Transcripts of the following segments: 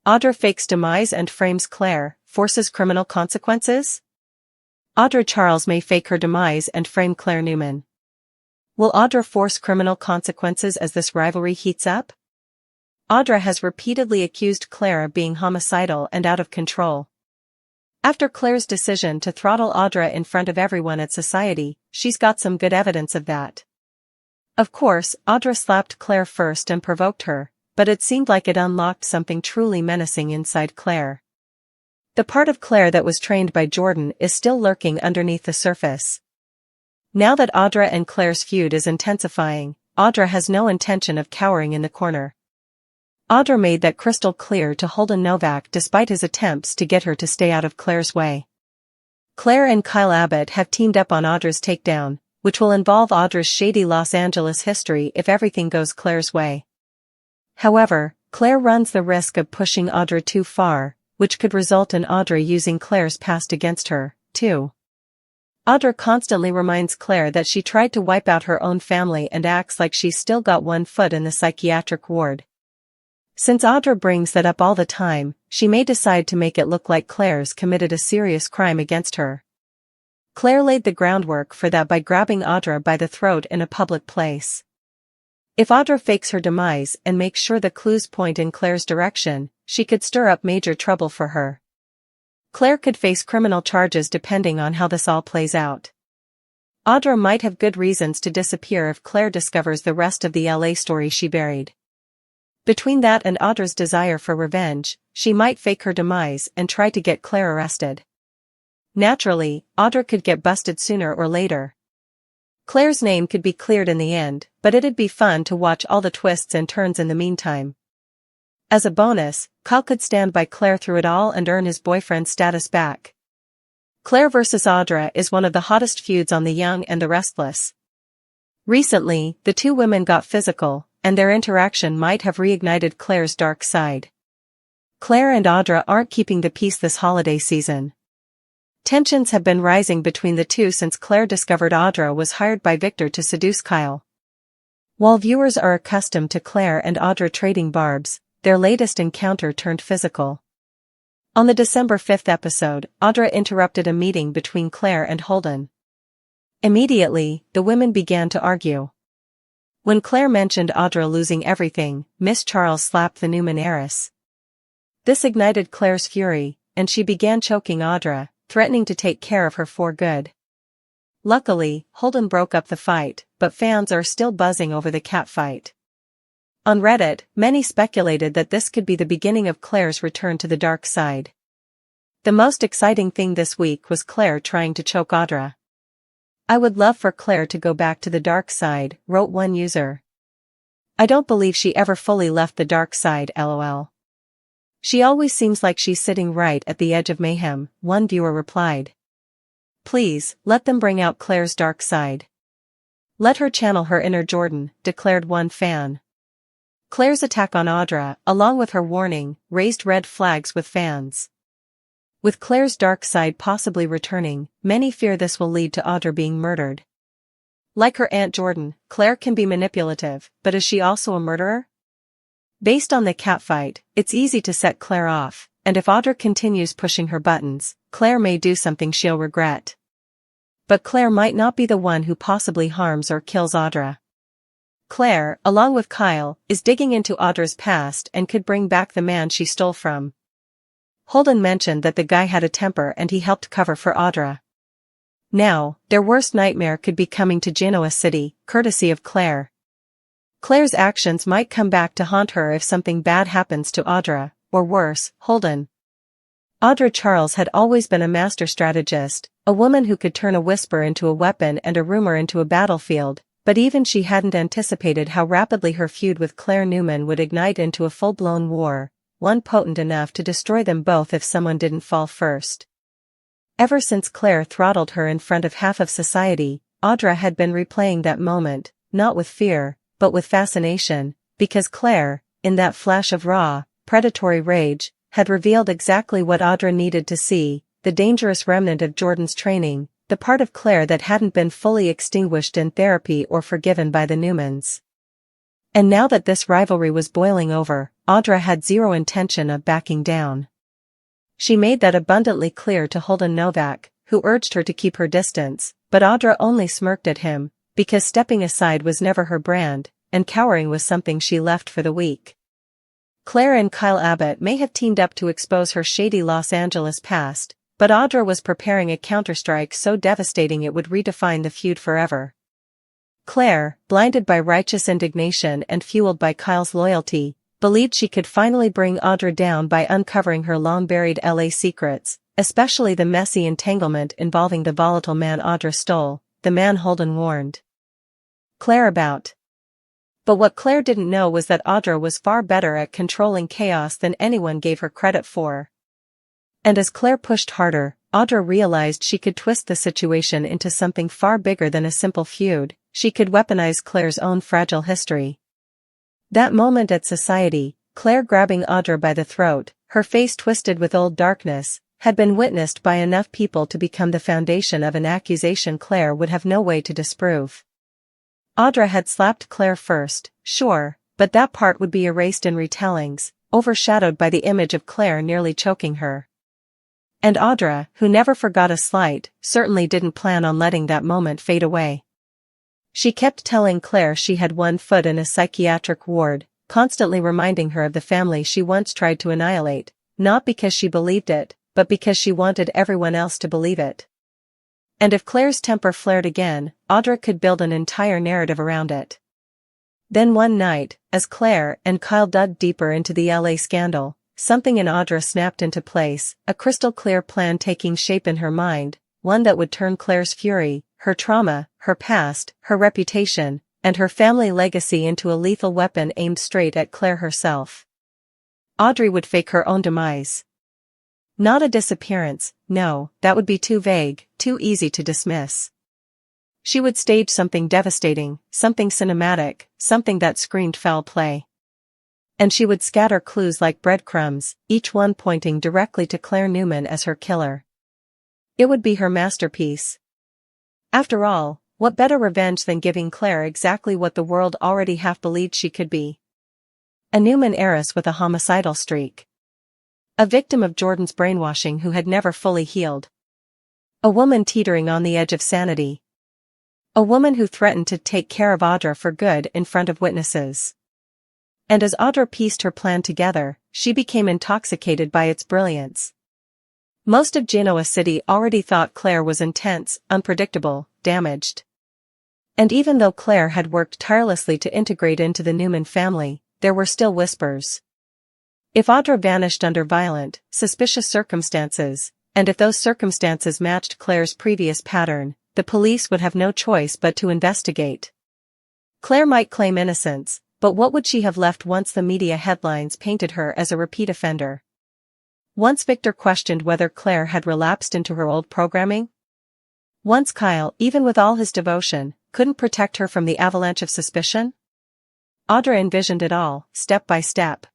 Audra fakes Demise and frames Claire, forces criminal consequences? Audra Charles may fake her demise and frame Claire Newman. Will Audra force criminal consequences as this rivalry heats up? Audra has repeatedly accused Claire of being homicidal and out of control. After Claire's decision to throttle Audra in front of everyone at society, she's got some good evidence of that. Of course, Audra slapped Claire first and provoked her, but it seemed like it unlocked something truly menacing inside Claire. The part of Claire that was trained by Jordan is still lurking underneath the surface. Now that Audra and Claire's feud is intensifying, Audra has no intention of cowering in the corner. Audra made that crystal clear to Holden Novak despite his attempts to get her to stay out of Claire's way. Claire and Kyle Abbott have teamed up on Audra's takedown, which will involve Audra's shady Los Angeles history if everything goes Claire's way. However, Claire runs the risk of pushing Audra too far, which could result in Audra using Claire's past against her, too. Audra constantly reminds Claire that she tried to wipe out her own family and acts like she's still got one foot in the psychiatric ward. Since Audra brings that up all the time, she may decide to make it look like Claire's committed a serious crime against her. Claire laid the groundwork for that by grabbing Audra by the throat in a public place. If Audra fakes her demise and makes sure the clues point in Claire's direction, she could stir up major trouble for her. Claire could face criminal charges depending on how this all plays out. Audra might have good reasons to disappear if Claire discovers the rest of the LA story she buried. Between that and Audra's desire for revenge, she might fake her demise and try to get Claire arrested. Naturally, Audra could get busted sooner or later. Claire's name could be cleared in the end, but it'd be fun to watch all the twists and turns in the meantime. As a bonus, Kyle could stand by Claire through it all and earn his boyfriend status back. Claire vs. Audra is one of the hottest feuds on The Young and the Restless. Recently, the two women got physical, and their interaction might have reignited Claire's dark side. Claire and Audra aren't keeping the peace this holiday season. Tensions have been rising between the two since Claire discovered Audra was hired by Victor to seduce Kyle. While viewers are accustomed to Claire and Audra trading barbs, their latest encounter turned physical. On the December 5th episode, Audra interrupted a meeting between Claire and Holden. Immediately, the women began to argue. When Claire mentioned Audra losing everything, Miss Charles slapped the Newman heiress. This ignited Claire's fury, and she began choking Audra, threatening to take care of her for good. Luckily, Holden broke up the fight, but fans are still buzzing over the catfight. On Reddit, many speculated that this could be the beginning of Claire's return to the dark side. The most exciting thing this week was Claire trying to choke Audra. "I would love for Claire to go back to the dark side," wrote one user. "I don't believe she ever fully left the dark side, lol. She always seems like she's sitting right at the edge of mayhem," one viewer replied. "Please, let them bring out Claire's dark side. Let her channel her inner Jordan," declared one fan. Claire's attack on Audra, along with her warning, raised red flags with fans. With Claire's dark side possibly returning, many fear this will lead to Audra being murdered. Like her Aunt Jordan, Claire can be manipulative, but is she also a murderer? Based on the catfight, it's easy to set Claire off, and if Audra continues pushing her buttons, Claire may do something she'll regret. But Claire might not be the one who possibly harms or kills Audra. Claire, along with Kyle, is digging into Audra's past and could bring back the man she stole from. Holden mentioned that the guy had a temper and he helped cover for Audra. Now, their worst nightmare could be coming to Genoa City, courtesy of Claire. Claire's actions might come back to haunt her if something bad happens to Audra, or worse, Holden. Audra Charles had always been a master strategist, a woman who could turn a whisper into a weapon and a rumor into a battlefield, but even she hadn't anticipated how rapidly her feud with Claire Newman would ignite into a full-blown war, one potent enough to destroy them both if someone didn't fall first. Ever since Claire throttled her in front of half of society, Audra had been replaying that moment, not with fear, but with fascination, because Claire, in that flash of raw, predatory rage, had revealed exactly what Audra needed to see, the dangerous remnant of Jordan's training, the part of Claire that hadn't been fully extinguished in therapy or forgiven by the Newmans. And now that this rivalry was boiling over, Audra had zero intention of backing down. She made that abundantly clear to Holden Novak, who urged her to keep her distance, but Audra only smirked at him, because stepping aside was never her brand, and cowering was something she left for the weak. Claire and Kyle Abbott may have teamed up to expose her shady Los Angeles past, but Audra was preparing a counterstrike so devastating it would redefine the feud forever. Claire, blinded by righteous indignation and fueled by Kyle's loyalty, believed she could finally bring Audra down by uncovering her long-buried LA secrets, especially the messy entanglement involving the volatile man Audra stole, the man Holden warned Claire about. But what Claire didn't know was that Audra was far better at controlling chaos than anyone gave her credit for. And as Claire pushed harder, Audra realized she could twist the situation into something far bigger than a simple feud. She could weaponize Claire's own fragile history. That moment at Society, Claire grabbing Audra by the throat, her face twisted with old darkness, had been witnessed by enough people to become the foundation of an accusation Claire would have no way to disprove. Audra had slapped Claire first, sure, but that part would be erased in retellings, overshadowed by the image of Claire nearly choking her. And Audra, who never forgot a slight, certainly didn't plan on letting that moment fade away. She kept telling Claire she had one foot in a psychiatric ward, constantly reminding her of the family she once tried to annihilate, not because she believed it, but because she wanted everyone else to believe it. And if Claire's temper flared again, Audra could build an entire narrative around it. Then one night, as Claire and Kyle dug deeper into the LA scandal, something in Audra snapped into place, a crystal-clear plan taking shape in her mind, one that would turn Claire's fury, her trauma, her past, her reputation, and her family legacy into a lethal weapon aimed straight at Claire herself. Audrey would fake her own demise. Not a disappearance, no, that would be too vague, too easy to dismiss. She would stage something devastating, something cinematic, something that screamed foul play. And she would scatter clues like breadcrumbs, each one pointing directly to Claire Newman as her killer. It would be her masterpiece. After all, what better revenge than giving Claire exactly what the world already half believed she could be? A Newman heiress with a homicidal streak. A victim of Jordan's brainwashing who had never fully healed. A woman teetering on the edge of sanity. A woman who threatened to take care of Audra for good in front of witnesses. And as Audra pieced her plan together, she became intoxicated by its brilliance. Most of Genoa City already thought Claire was intense, unpredictable, damaged. And even though Claire had worked tirelessly to integrate into the Newman family, there were still whispers. If Audra vanished under violent, suspicious circumstances, and if those circumstances matched Claire's previous pattern, the police would have no choice but to investigate. Claire might claim innocence, but what would she have left once the media headlines painted her as a repeat offender? Once Victor questioned whether Claire had relapsed into her old programming? Once Kyle, even with all his devotion, couldn't protect her from the avalanche of suspicion? Audra envisioned it all, step by step.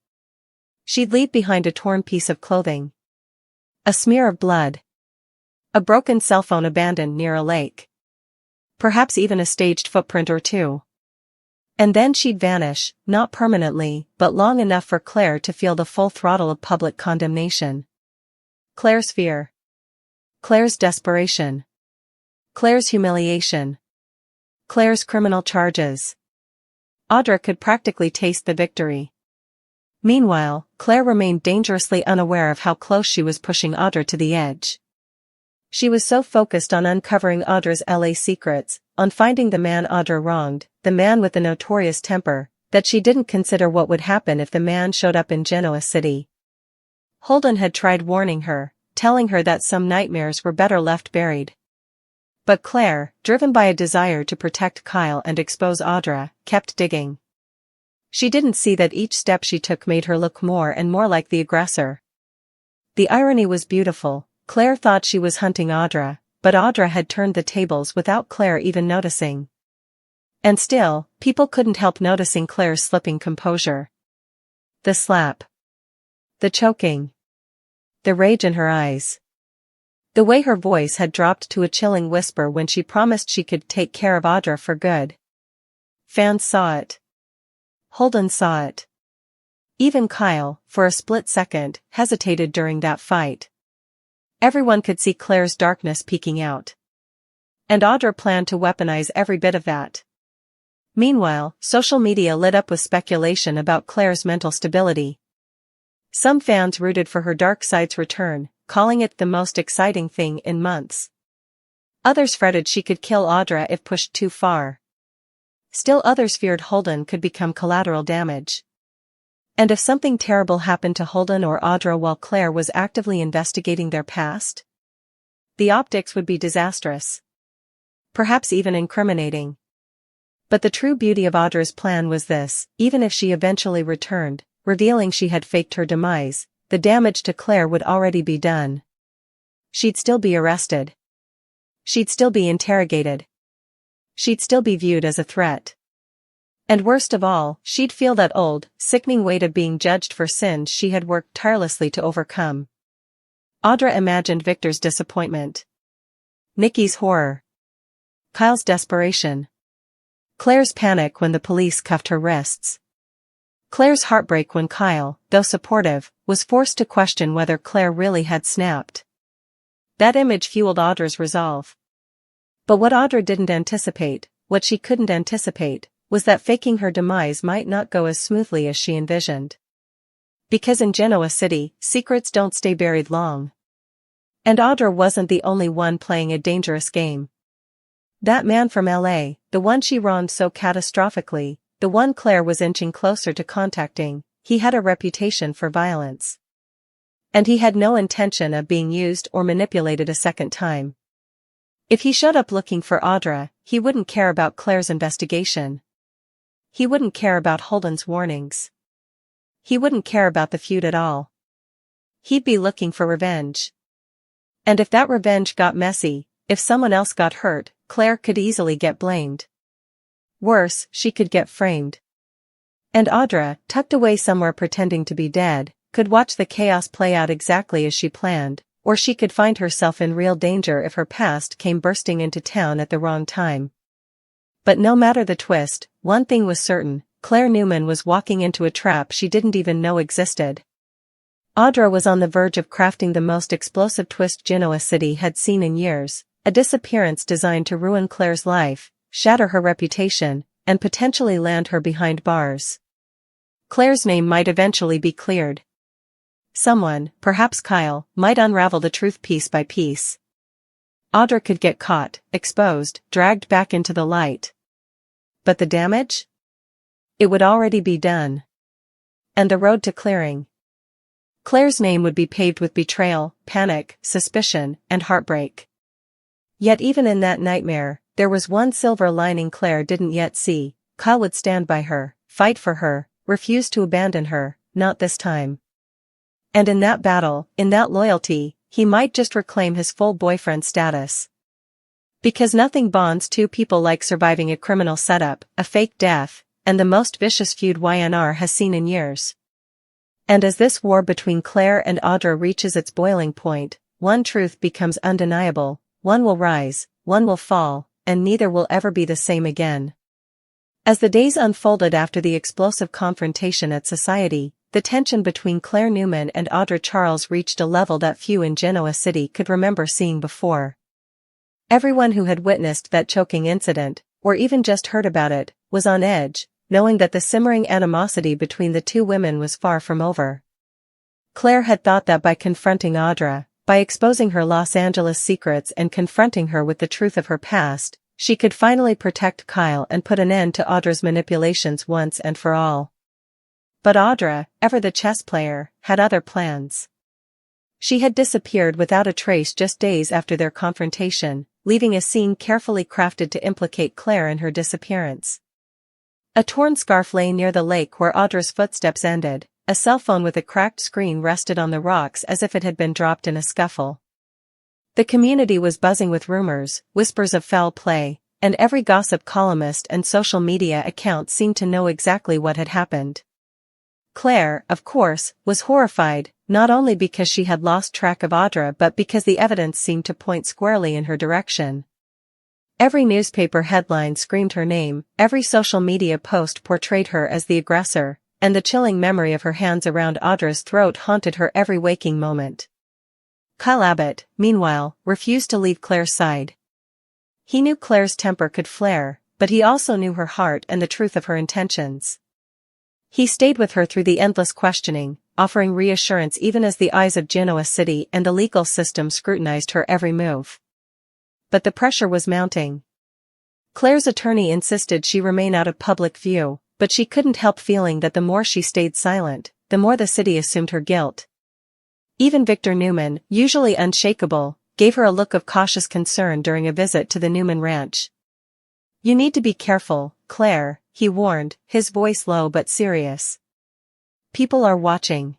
She'd leave behind a torn piece of clothing. A smear of blood. A broken cell phone abandoned near a lake. Perhaps even a staged footprint or two. And then she'd vanish, not permanently, but long enough for Claire to feel the full throttle of public condemnation. Claire's fear. Claire's desperation. Claire's humiliation. Claire's criminal charges. Audra could practically taste the victory. Meanwhile, Claire remained dangerously unaware of how close she was pushing Audra to the edge. She was so focused on uncovering Audra's LA secrets, on finding the man Audra wronged, the man with the notorious temper, that she didn't consider what would happen if the man showed up in Genoa City. Holden had tried warning her, telling her that some nightmares were better left buried. But Claire, driven by a desire to protect Kyle and expose Audra, kept digging. She didn't see that each step she took made her look more and more like the aggressor. The irony was beautiful. Claire thought she was hunting Audra, but Audra had turned the tables without Claire even noticing. And still, people couldn't help noticing Claire's slipping composure. The slap. The choking. The rage in her eyes. The way her voice had dropped to a chilling whisper when she promised she could take care of Audra for good. Fans saw it. Holden saw it. Even Kyle, for a split second, hesitated during that fight. Everyone could see Claire's darkness peeking out. And Audra planned to weaponize every bit of that. Meanwhile, social media lit up with speculation about Claire's mental stability. Some fans rooted for her dark side's return, calling it the most exciting thing in months. Others fretted she could kill Audra if pushed too far. Still others feared Holden could become collateral damage. And if something terrible happened to Holden or Audra while Claire was actively investigating their past? The optics would be disastrous. Perhaps even incriminating. But the true beauty of Audra's plan was this: even if she eventually returned, revealing she had faked her demise, the damage to Claire would already be done. She'd still be arrested. She'd still be interrogated. She'd still be viewed as a threat. And worst of all, she'd feel that old, sickening weight of being judged for sins she had worked tirelessly to overcome. Audra imagined Victor's disappointment. Nikki's horror. Kyle's desperation. Claire's panic when the police cuffed her wrists. Claire's heartbreak when Kyle, though supportive, was forced to question whether Claire really had snapped. That image fueled Audra's resolve. But what Audra didn't anticipate, what she couldn't anticipate, was that faking her demise might not go as smoothly as she envisioned. Because in Genoa City, secrets don't stay buried long. And Audra wasn't the only one playing a dangerous game. That man from LA, the one she wronged so catastrophically, the one Claire was inching closer to contacting, he had a reputation for violence. And he had no intention of being used or manipulated a second time. If he showed up looking for Audra, he wouldn't care about Claire's investigation. He wouldn't care about Holden's warnings. He wouldn't care about the feud at all. He'd be looking for revenge. And if that revenge got messy, if someone else got hurt, Claire could easily get blamed. Worse, she could get framed. And Audra, tucked away somewhere pretending to be dead, could watch the chaos play out exactly as she planned, or she could find herself in real danger if her past came bursting into town at the wrong time. But no matter the twist, one thing was certain: Claire Newman was walking into a trap she didn't even know existed. Audra was on the verge of crafting the most explosive twist Genoa City had seen in years, a disappearance designed to ruin Claire's life, shatter her reputation, and potentially land her behind bars. Claire's name might eventually be cleared. Someone, perhaps Kyle, might unravel the truth piece by piece. Audra could get caught, exposed, dragged back into the light. But the damage? It would already be done. And the road to clearing. Claire's name would be paved with betrayal, panic, suspicion, and heartbreak. Yet even in that nightmare, there was one silver lining Claire didn't yet see: Kyle would stand by her, fight for her, refuse to abandon her, not this time. And in that battle, in that loyalty, he might just reclaim his full boyfriend status. Because nothing bonds two people like surviving a criminal setup, a fake death, and the most vicious feud YNR has seen in years. And as this war between Claire and Audra reaches its boiling point, one truth becomes undeniable: one will rise, one will fall, and neither will ever be the same again. As the days unfolded after the explosive confrontation at Society, the tension between Claire Newman and Audra Charles reached a level that few in Genoa City could remember seeing before. Everyone who had witnessed that choking incident, or even just heard about it, was on edge, knowing that the simmering animosity between the two women was far from over. Claire had thought that by confronting Audra, by exposing her Los Angeles secrets and confronting her with the truth of her past, she could finally protect Kyle and put an end to Audra's manipulations once and for all. But Audra, ever the chess player, had other plans. She had disappeared without a trace just days after their confrontation, leaving a scene carefully crafted to implicate Claire in her disappearance. A torn scarf lay near the lake where Audra's footsteps ended. A cell phone with a cracked screen rested on the rocks as if it had been dropped in a scuffle. The community was buzzing with rumors, whispers of foul play, and every gossip columnist and social media account seemed to know exactly what had happened. Claire, of course, was horrified, not only because she had lost track of Audra but because the evidence seemed to point squarely in her direction. Every newspaper headline screamed her name, every social media post portrayed her as the aggressor, and the chilling memory of her hands around Audra's throat haunted her every waking moment. Kyle Abbott, meanwhile, refused to leave Claire's side. He knew Claire's temper could flare, but he also knew her heart and the truth of her intentions. He stayed with her through the endless questioning, offering reassurance even as the eyes of Genoa City and the legal system scrutinized her every move. But the pressure was mounting. Claire's attorney insisted she remain out of public view, but she couldn't help feeling that the more she stayed silent, the more the city assumed her guilt. Even Victor Newman, usually unshakable, gave her a look of cautious concern during a visit to the Newman ranch. "You need to be careful, Claire," he warned, his voice low but serious. "People are watching.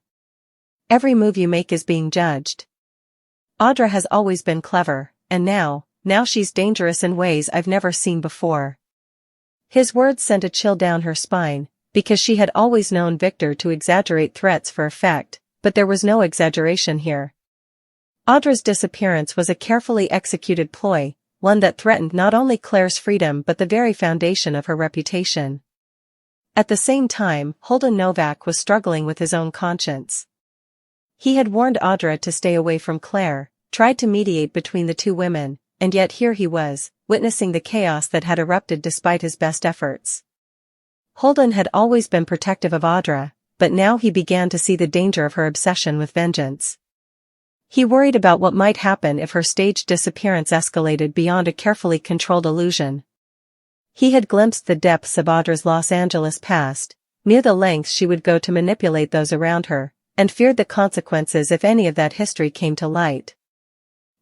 Every move you make is being judged. Audra has always been clever, and now she's dangerous in ways I've never seen before." His words sent a chill down her spine, because she had always known Victor to exaggerate threats for effect, but there was no exaggeration here. Audra's disappearance was a carefully executed ploy, one that threatened not only Claire's freedom but the very foundation of her reputation. At the same time, Holden Novak was struggling with his own conscience. He had warned Audra to stay away from Claire, tried to mediate between the two women, and yet here he was, witnessing the chaos that had erupted despite his best efforts. Holden had always been protective of Audra, but now he began to see the danger of her obsession with vengeance. He worried about what might happen if her staged disappearance escalated beyond a carefully controlled illusion. He had glimpsed the depths of Audra's Los Angeles past, knew the lengths she would go to manipulate those around her, and feared the consequences if any of that history came to light.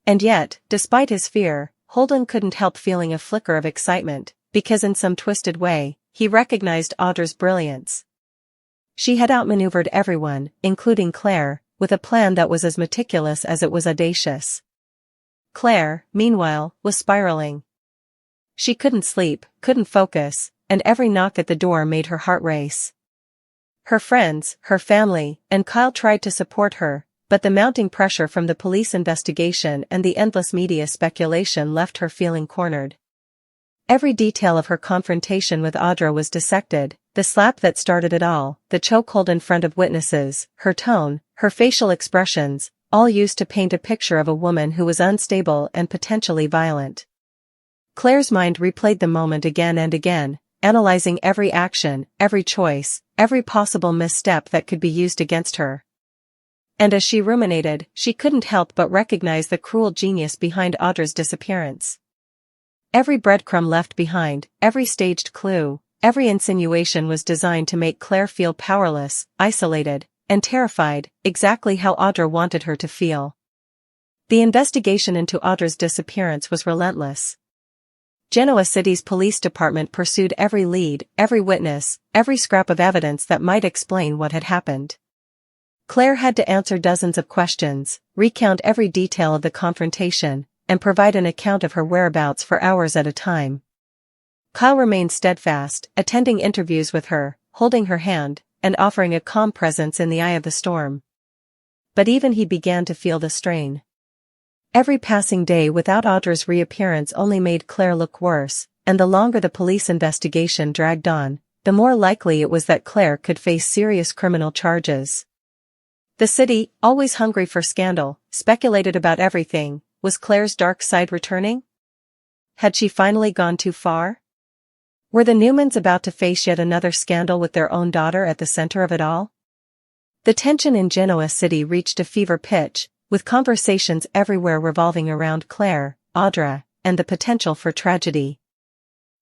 And yet, despite his fear, Holden couldn't help feeling a flicker of excitement, because in some twisted way, he recognized Audra's brilliance. She had outmaneuvered everyone, including Claire, with a plan that was as meticulous as it was audacious. Claire, meanwhile, was spiraling. She couldn't sleep, couldn't focus, and every knock at the door made her heart race. Her friends, her family, and Kyle tried to support her, but the mounting pressure from the police investigation and the endless media speculation left her feeling cornered. Every detail of her confrontation with Audra was dissected, the slap that started it all, the chokehold in front of witnesses, her tone, her facial expressions, all used to paint a picture of a woman who was unstable and potentially violent. Claire's mind replayed the moment again and again, analyzing every action, every choice, every possible misstep that could be used against her. And as she ruminated, she couldn't help but recognize the cruel genius behind Audra's disappearance. Every breadcrumb left behind, every staged clue, every insinuation was designed to make Claire feel powerless, isolated, and terrified, exactly how Audra wanted her to feel. The investigation into Audra's disappearance was relentless. Genoa City's police department pursued every lead, every witness, every scrap of evidence that might explain what had happened. Claire had to answer dozens of questions, recount every detail of the confrontation, and provide an account of her whereabouts for hours at a time. Kyle remained steadfast, attending interviews with her, holding her hand, and offering a calm presence in the eye of the storm. But even he began to feel the strain. Every passing day without Audra's reappearance only made Claire look worse, and the longer the police investigation dragged on, the more likely it was that Claire could face serious criminal charges. The city, always hungry for scandal, speculated about everything. Was Claire's dark side returning? Had she finally gone too far? Were the Newmans about to face yet another scandal with their own daughter at the center of it all? The tension in Genoa City reached a fever pitch, with conversations everywhere revolving around Claire, Audra, and the potential for tragedy.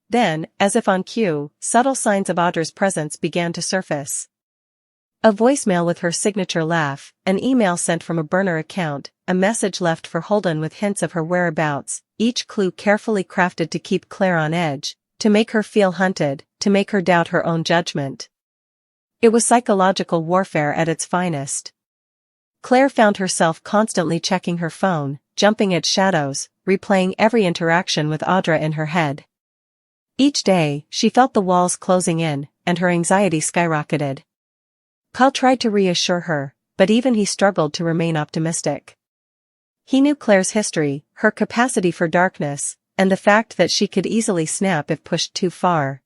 Then, as if on cue, subtle signs of Audra's presence began to surface. A voicemail with her signature laugh, an email sent from a burner account, a message left for Holden with hints of her whereabouts, each clue carefully crafted to keep Claire on edge, to make her feel hunted, to make her doubt her own judgment. It was psychological warfare at its finest. Claire found herself constantly checking her phone, jumping at shadows, replaying every interaction with Audra in her head. Each day, she felt the walls closing in, and her anxiety skyrocketed. Kyle tried to reassure her, but even he struggled to remain optimistic. He knew Claire's history, her capacity for darkness, and the fact that she could easily snap if pushed too far.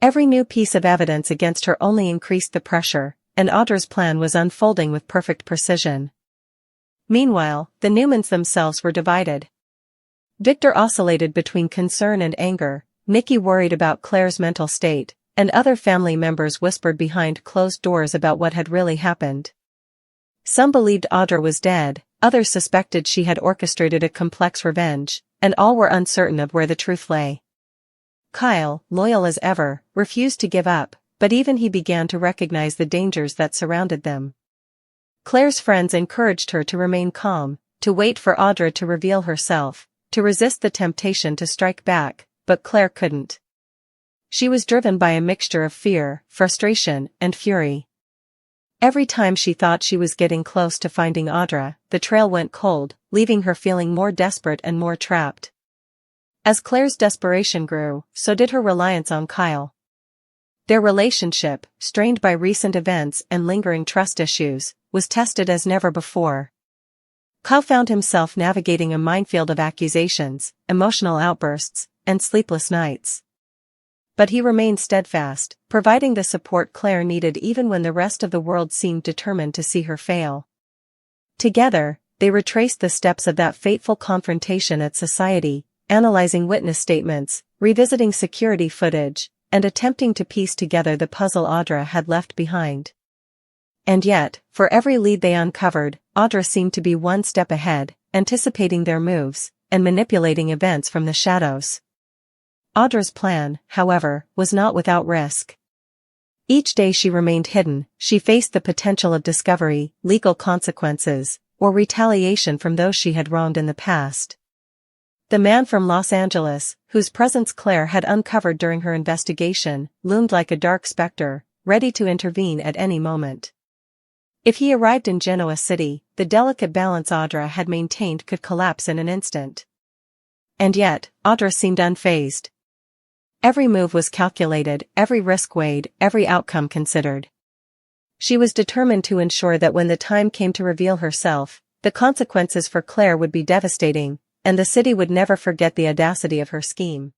Every new piece of evidence against her only increased the pressure, and AUDRA'S plan was unfolding with perfect precision. Meanwhile, the Newmans themselves were divided. Victor oscillated between concern and anger, Nikki worried about Claire's mental state, and other family members whispered behind closed doors about what had really happened. Some believed AUDRA was dead, others suspected she had orchestrated a complex revenge, and all were uncertain of where the truth lay. Kyle, loyal as ever, refused to give up, but even he began to recognize the dangers that surrounded them. Claire's friends encouraged her to remain calm, to wait for AUDRA to reveal herself, to resist the temptation to strike back, but Claire couldn't. She was driven by a mixture of fear, frustration, and fury. Every time she thought she was getting close to finding AUDRA, the trail went cold, leaving her feeling more desperate and more trapped. As Claire's desperation grew, so did her reliance on Kyle. Their relationship, strained by recent events and lingering trust issues, was tested as never before. Kyle found himself navigating a minefield of accusations, emotional outbursts, and sleepless nights. But he remained steadfast, providing the support Claire needed even when the rest of the world seemed determined to see her fail. Together, they retraced the steps of that fateful confrontation at Society, analyzing witness statements, revisiting security footage, and attempting to piece together the puzzle AUDRA had left behind. And yet, for every lead they uncovered, AUDRA seemed to be one step ahead, anticipating their moves, and manipulating events from the shadows. AUDRA'S plan, however, was not without risk. Each day she remained hidden, she faced the potential of discovery, legal consequences, or retaliation from those she had wronged in the past. The man from Los Angeles, whose presence Claire had uncovered during her investigation, loomed like a dark specter, ready to intervene at any moment. If he arrived in Genoa City, the delicate balance AUDRA had maintained could collapse in an instant. And yet, AUDRA seemed unfazed. Every move was calculated, every risk weighed, every outcome considered. She was determined to ensure that when the time came to reveal herself, the consequences for Claire would be devastating, and the city would never forget the audacity of her scheme.